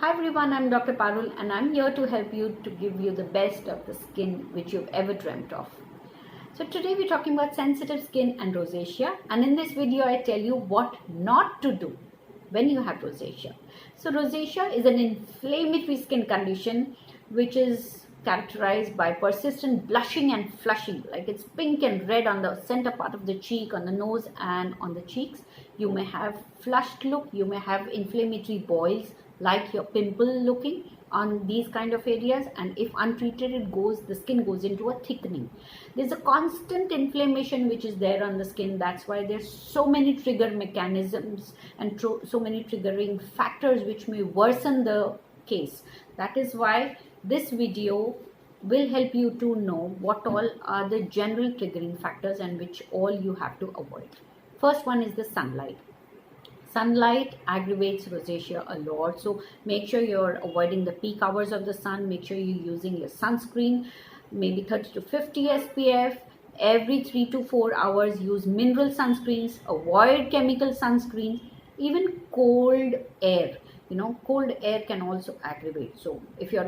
Hi everyone, I'm Dr. Parul and I'm here to help you to give you the best of the skin which you've ever dreamt of. So today we're talking about sensitive skin and rosacea, and in this video I tell you what not to do when you have rosacea. So rosacea is an inflammatory skin condition which is characterized by persistent blushing and flushing, like it's pink and red on the center part of the cheek, on the nose and on the cheeks. You may have flushed look, you may have inflammatory boils like your pimple looking on these kind of areas, and if untreated the skin goes into a thickening. There's a constant inflammation which is there on the skin. That's why there's so many trigger mechanisms and so many triggering factors which may worsen the case. That is why this video will help you to know what all are the general triggering factors and which all you have to avoid. First one is the sunlight. Sunlight aggravates rosacea a lot, so make sure you're avoiding the peak hours of the sun. Make sure you're using your sunscreen, maybe 30 to 50 SPF. Every 3 to 4 hours use mineral sunscreens, avoid chemical sunscreens. Even cold air, cold air can also aggravate. So if you're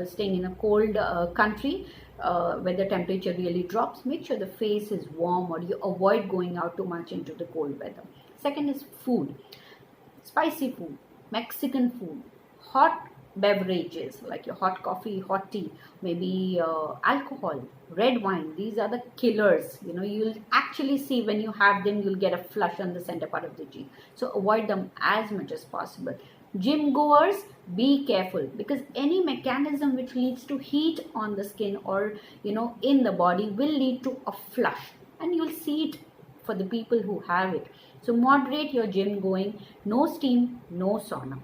staying in a cold country where the temperature really drops, make sure the face is warm or you avoid going out too much into the cold weather. Second is food. Spicy food, Mexican food, hot beverages like your hot coffee, hot tea, maybe alcohol, red wine. These are the killers. You'll actually see when you have them, you'll get a flush on the center part of the cheek. So avoid them as much as possible. Gym goers, be careful, because any mechanism which leads to heat on the skin or in the body will lead to a flush, and you'll see it for the people who have it. So moderate your gym going, no steam, no sauna.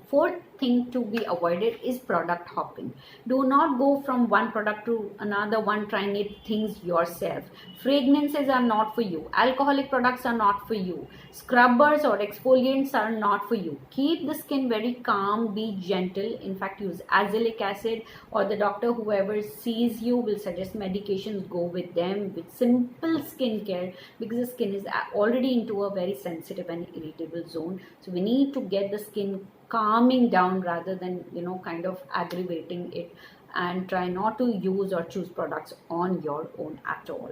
Fourth thing to be avoided is product hopping. Do not go from one product to another one trying it things yourself. Fragrances are not for you. Alcoholic products are not for you. Scrubbers or exfoliants are not for you. Keep the skin very calm, be gentle. In fact, use azelaic acid, or the doctor, whoever sees you, will suggest medications. Go with them with simple skincare, because the skin is already into a very sensitive and irritable zone. So we need to get the skin calming down rather than kind of aggravating it, and try not to use or choose products on your own at all.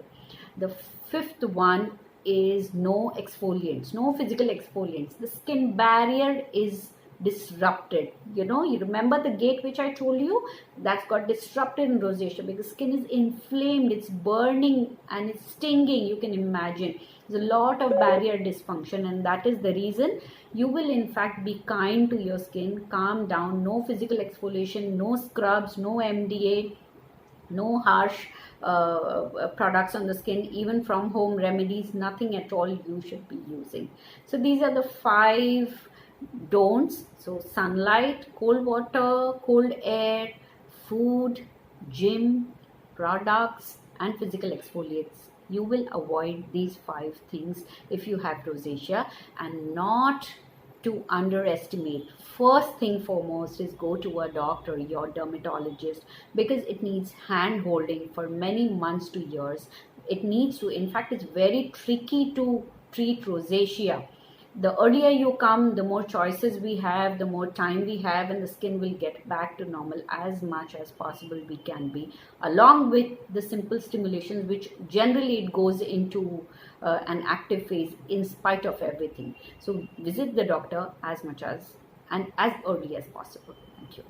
The fifth one is no exfoliants, no physical exfoliants. The skin barrier is disrupted. You remember the gate which I told you, that's got disrupted in rosacea because skin is inflamed, it's burning and it's stinging. You can imagine there's a lot of barrier dysfunction, and that is the reason you will in fact be kind to your skin, calm down. No physical exfoliation, no scrubs, no MDA, no harsh products on the skin, even from home remedies, nothing at all you should be using. So these are the 5 don'ts. So sunlight, cold water, cold air, food, gym, products and physical exfoliates. You will avoid these 5 things if you have rosacea, and not to underestimate. First thing foremost is go to a doctor, your dermatologist, because it needs hand holding for many months to years. It needs to, in fact, it's very tricky to treat rosacea. The earlier you come, the more choices we have, the more time we have, and the skin will get back to normal as much as possible we can be, along with the simple stimulations, which generally it goes into an active phase in spite of everything. So visit the doctor as much as and as early as possible. Thank you.